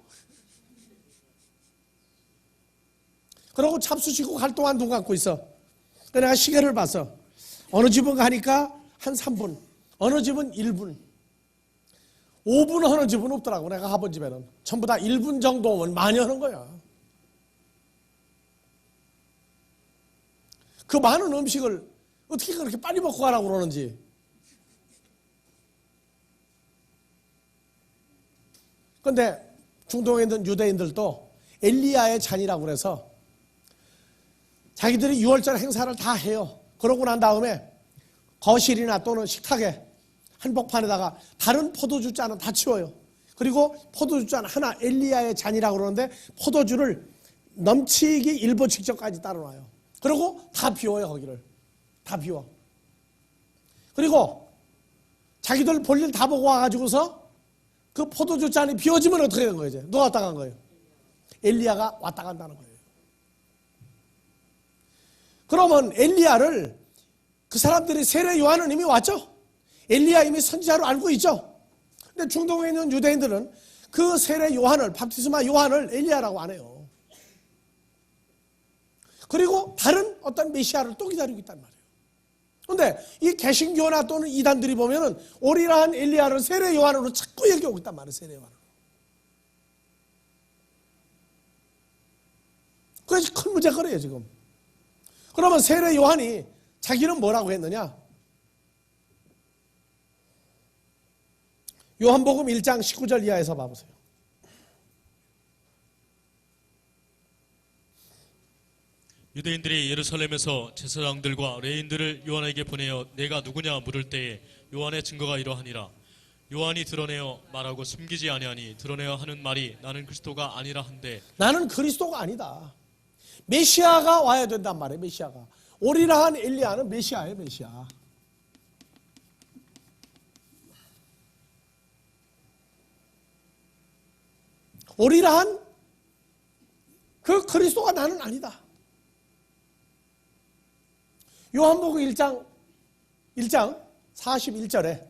그러고 잡수시고 갈 동안 눈 감고 있어. 내가 시계를 봤어. 어느 집은 가니까 한 3분, 어느 집은 1분, 5분 하는 집은 없더라고. 내가 가본 집에는 전부 다 1분 정도면 많이 하는 거야. 그 많은 음식을 어떻게 그렇게 빨리 먹고 가라고 그러는지. 그런데 중동에 있는 유대인들도 엘리야의 잔이라고 그래서 자기들이 6월절 행사를 다 해요. 그러고 난 다음에 거실이나 또는 식탁에 한복판에다가 다른 포도주 잔은 다 치워요. 그리고 포도주잔 하나 엘리야의 잔이라고 그러는데 포도주를 넘치기 일보 직전까지 따라놔요. 그리고 다 비워요. 거기를 다 비워. 그리고 자기들 볼일 다 보고 와가지고서 그 포도주 잔이 비워지면 어떻게 된 거예요? 이제 누가 왔다 간 거예요? 엘리야가 왔다 간다는 거예요. 그러면 엘리야를 그 사람들이 세례 요한은 이미 왔죠? 엘리야 이미 선지자로 알고 있죠? 근데 중동에 있는 유대인들은 그 세례 요한을, 밥티스마 요한을 엘리야라고 안 해요. 그리고 다른 어떤 메시아를 또 기다리고 있단 말이에요. 그런데 이 개신교나 또는 이단들이 보면은 오리라한 엘리야를 세례 요한으로 자꾸 얘기하고 있단 말이에요. 세례 요한으로. 그래서 큰 문제거리예요 지금. 그러면 세례 요한이 자기는 뭐라고 했느냐? 요한복음 1장 19절 이하에서 봐보세요. 유대인들이 예루살렘에서 제사장들과 레인들을 요한에게 보내어 내가 누구냐 물을 때에 요한의 증거가 이러하니라. 요한이 드러내어 말하고 숨기지 아니하니 드러내어 하는 말이 나는 그리스도가 아니라 한데 나는 그리스도가 아니다. 메시아가 와야 된단 말이에요. 메시아가. 오리라한 엘리야는 메시아예요. 메시아. 오리라한 그 그리스도가 나는 아니다. 요한복음 1장 41절에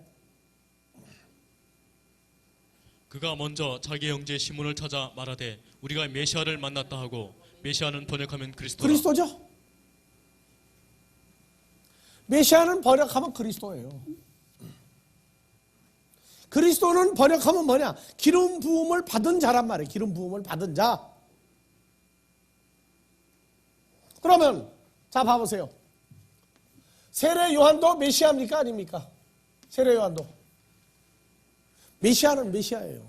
그가 먼저 자기 형제 시몬을 찾아 말하되 우리가 메시아를 만났다 하고 메시아는 번역하면 그리스도라. 그리스도죠. 메시아는 번역하면 그리스도예요. 그리스도는 번역하면 뭐냐? 기름 부음을 받은 자란 말이에요. 기름 부음을 받은 자. 그러면 자 봐보세요. 세례 요한도 메시아입니까? 아닙니까? 세례 요한도. 메시아는 메시아예요.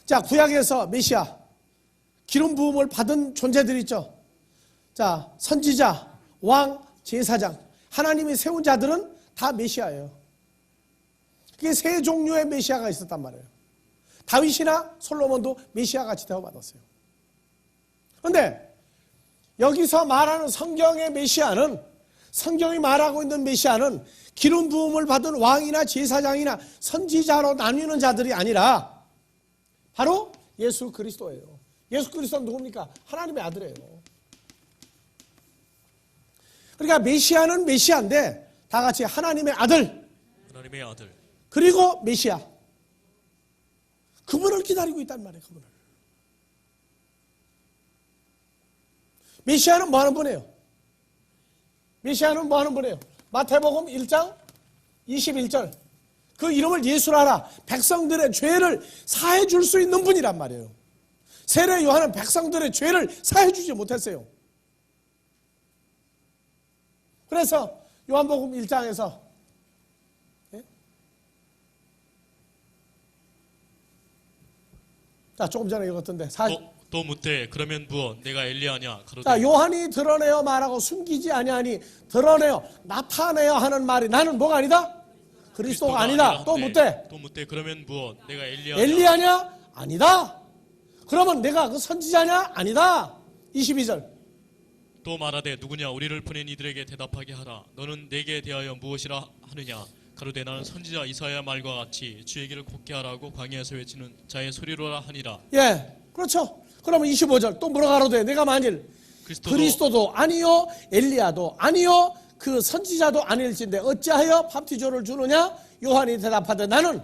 자, 구약에서 메시아, 기름 부음을 받은 존재들 있죠. 자, 선지자, 왕, 제사장, 하나님이 세운 자들은 다 메시아예요. 그게 세 종류의 메시아가 있었단 말이에요. 다윗이나 솔로몬도 메시아 같이 대우받았어요. 그런데 여기서 말하는 성경의 메시아는, 성경이 말하고 있는 메시아는 기름 부음을 받은 왕이나 제사장이나 선지자로 나뉘는 자들이 아니라 바로 예수 그리스도예요. 예수 그리스도는 누굽니까? 하나님의 아들이에요. 그러니까 메시아는 메시아인데 다 같이 하나님의 아들, 하나님의 아들, 그리고 메시아, 그분을 기다리고 있단 말이에요. 그분을. 메시아는 뭐 하는 분이에요? 메시아는 뭐 하는 분이에요? 마태복음 1장 21절. 그 이름을 예수라라. 백성들의 죄를 사해 줄 수 있는 분이란 말이에요. 세례 요한은 백성들의 죄를 사해 주지 못했어요. 그래서 요한복음 1장에서 자, 조금 전에 읽었던데 또 묻되 그러면 무엇 내가 엘리야냐 가로되. 자, 요한이 드러내어 말하고 숨기지 아니하니 드러내어 나타내어 하는 말이 나는 뭐가 아니다? 그리스도가 아니다. 또 묻되 그러면 무엇 내가 엘리야냐. 엘리야냐? 아니다. 그러면 내가 그 선지자냐? 아니다. 22절. 또 말하되 누구냐 우리를 보낸 이들에게 대답하게 하라. 너는 내게 대하여 무엇이라 하느냐. 가로되 나는 선지자 이사야 말과 같이 주의 길을 곱게 하라고 광야에서 외치는 자의 소리로라 하니라. 예, 그렇죠. 그러면 25절 또 뭐라 가로되 내가 만일 그리스도도 아니요 엘리야도 아니요 그 선지자도 아닐진데 어찌하여 밥티조를 주느냐? 요한이 대답하되 나는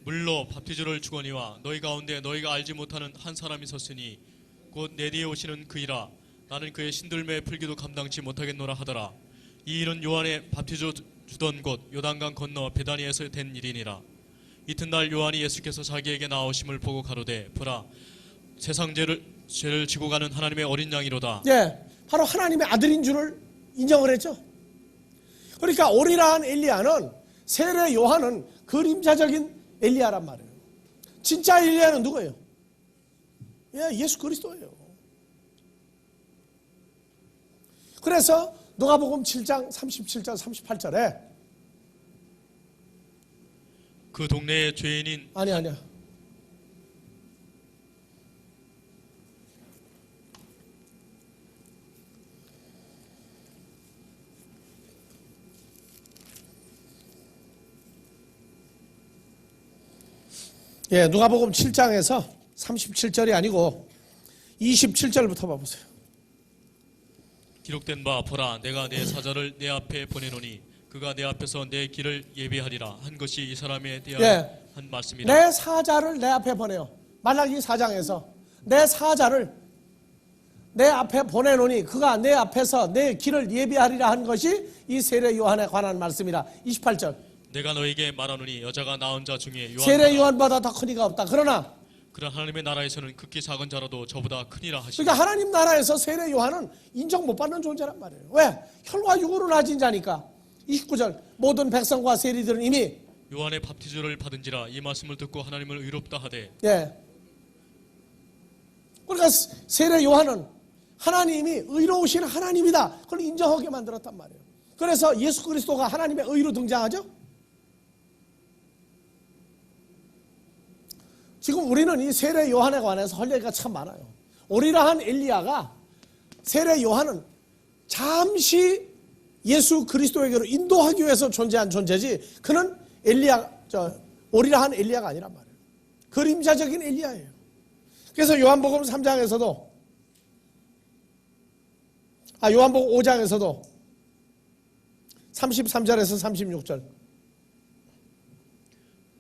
물로 밥티조를 주거니와 너희 가운데 너희가 알지 못하는 한 사람이 섰으니 곧 내 뒤에 오시는 그이라. 나는 그의 신들매의 풀기도 감당치 못하겠노라 하더라. 이 일은 요한의 밥티조 주던 곳 요단강 건너 베다니에서 된 일이니라. 이튿날 요한이 예수께서 자기에게 나오심을 보고 가로되 보라 세상 죄를 지고 가는 하나님의 어린 양이로다. 예, 바로 하나님의 아들인 줄을 인정을 했죠. 그러니까 오리라한 엘리야는, 세례 요한은 그림자적인 엘리야란 말이에요. 진짜 엘리야는 누구예요? 예, 예수 그리스도예요. 그래서 누가복음 7장 37절 38절에 그 동네의 죄인인 아니야. 예, 누가복음 7장에서 37절이 아니고 27절부터 봐보세요. 기록된 바 보라 내가 내 사자를 내 앞에 보내노니 그가 내 앞에서 내 길을 예비하리라 한 것이 이 사람에 대한 예. 한 말씀이라. 내 사자를 내 앞에 보내요. 말라기 4장에서 내 사자를 내 앞에 보내노니 그가 내 앞에서 내 길을 예비하리라 한 것이 이 세례 요한에 관한 말씀이라. 28절. 내가 너에게 말하노니 여자가 낳은 자 중에 세례 요한보다 더 큰 이가 없다. 그러나 하나님의 나라에서는 극히 작은 자라도 저보다 크니라 하시니. 그러니까 하나님 나라에서 세례 요한은 인정 못 받는 존재란 말이에요. 왜? 혈과 육으로 나진 자니까. 29절. 모든 백성과 세리들은 이미 요한의 밥티즈를 받은지라 이 말씀을 듣고 하나님을 의롭다 하되. 예. 그러니까 세례 요한은 하나님이 의로우신 하나님이다. 그걸 인정하게 만들었단 말이에요. 그래서 예수 그리스도가 하나님의 의로 등장하죠. 지금 우리는 이 세례 요한에 관해서 할 얘기가 참 많아요. 오리라 한 엘리야가 세례 요한은 잠시 예수 그리스도에게로 인도하기 위해서 존재한 존재지 그는 오리라 한 엘리야가 아니란 말이에요. 그림자적인 엘리야예요. 그래서 요한복음 3장에서도 요한복음 5장에서도 33절에서 36절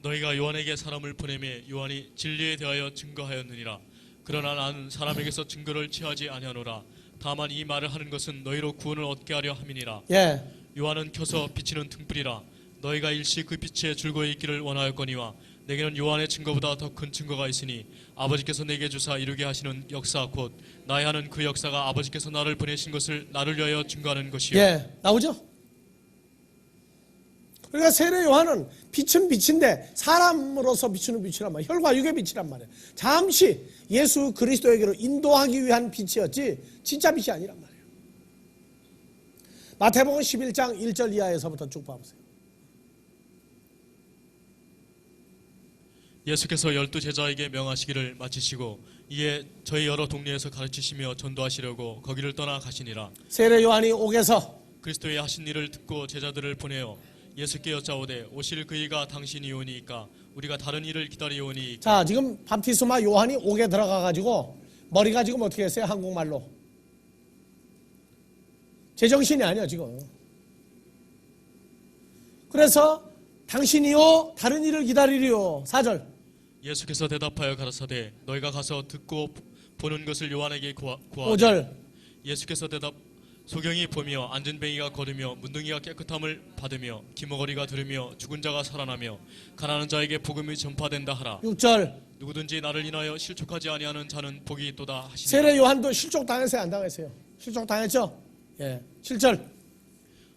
너희가 요한에게 사람을 보내매 요한이 진리에 대하여 증거하였느니라. 그러나 나는 사람에게서 증거를 취하지 아니하노라. 다만 이 말을 하는 것은 너희로 구원을 얻게 하려 함이니라. 예. 요한은 켜서 비치는 등불이라. 너희가 일시 그 빛에 즐거이 있기를 원하였거니와 내게는 요한의 증거보다 더 큰 증거가 있으니 아버지께서 내게 주사 이루게 하시는 역사 곧 나의 하는 그 역사가 아버지께서 나를 보내신 것을 나를 위하여 증거하는 것이요. 예. 나오죠? 그러니까 세례 요한은 빛은 빛인데 사람으로서 비추는 빛이란 말이에요. 혈과 육의 빛이란 말이에요. 잠시 예수 그리스도에게로 인도하기 위한 빛이었지 진짜 빛이 아니란 말이에요. 마태복음 11장 1절 이하에서부터 쭉 봐보세요. 예수께서 12 제자에게 명하시기를 마치시고 이에 저희 여러 동네에서 가르치시며 전도하시려고 거기를 떠나 가시니라. 세례 요한이 옥에서 그리스도의 하신 일을 듣고 제자들을 보내어 예수께 여짜오되 오실 그이가 당신이오니이까 우리가 다른 일을 기다리오니이까. 자, 지금 밤티스마 요한이 옥에 들어가가지고 머리가 지금 어떻게 했어요? 한국말로 제정신이 아니야 지금. 그래서 당신이요 다른 일을 기다리리요. 4절. 예수께서 대답하여 가라사대 너희가 가서 듣고 보는 것을 요한에게 구하되. 5절. 예수께서 대답 소경이 보며 앉은 뱅이가 걸으며 문둥이가 깨끗함을 받으며 기머거리가 들으며 죽은 자가 살아나며 가난한 자에게 복음이 전파된다 하라. 6절. 누구든지 나를 인하여 실족하지 아니하는 자는 복이 있도다 하시니라. 세례 요한도 실족 당했어요? 안 당했어요? 실족 당했죠? 예. 7절.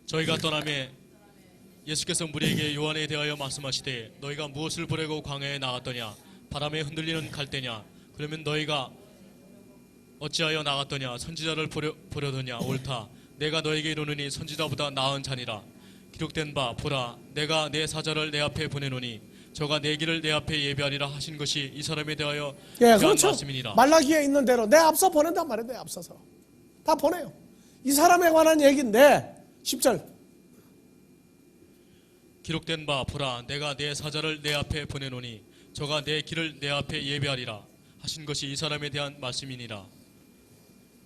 저희가 떠나매 예수께서 무리에게 요한에 대하여 말씀하시되 너희가 무엇을 보려고 광야에 나갔더냐? 바람에 흔들리는 갈대냐? 그러면 너희가 어찌하여 나갔더냐? 선지자를 보려더냐? 옳다. 내가 너에게 이르노니 선지자보다 나은 자니라. 기록된 바 보라 내가 내 사자를 내 앞에 보내노니 저가 내 길을 내 앞에 예비하리라 하신 것이 이 사람에 대하여 예, 그한 그렇죠. 말씀이니라. 말라기에 있는 대로 내 앞서 보낸단 말이에요. 내 앞서서 다 보내요. 이 사람에 관한 얘기인데 10절. 기록된 바 보라 내가 내 사자를 내 앞에 보내노니 저가 내 길을 내 앞에 예비하리라 하신 것이 이 사람에 대한 말씀이니라.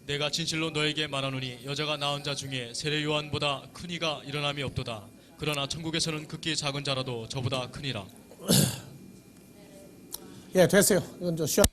내가 진실로 너에게 말하노니 여자가 낳은 자 중에 세례 요한보다 큰 이가 일어남이 없도다. 그러나 천국에서는 극히 작은 자라도 저보다 크니라. 예, 됐어요. 이건 좀 쉬어.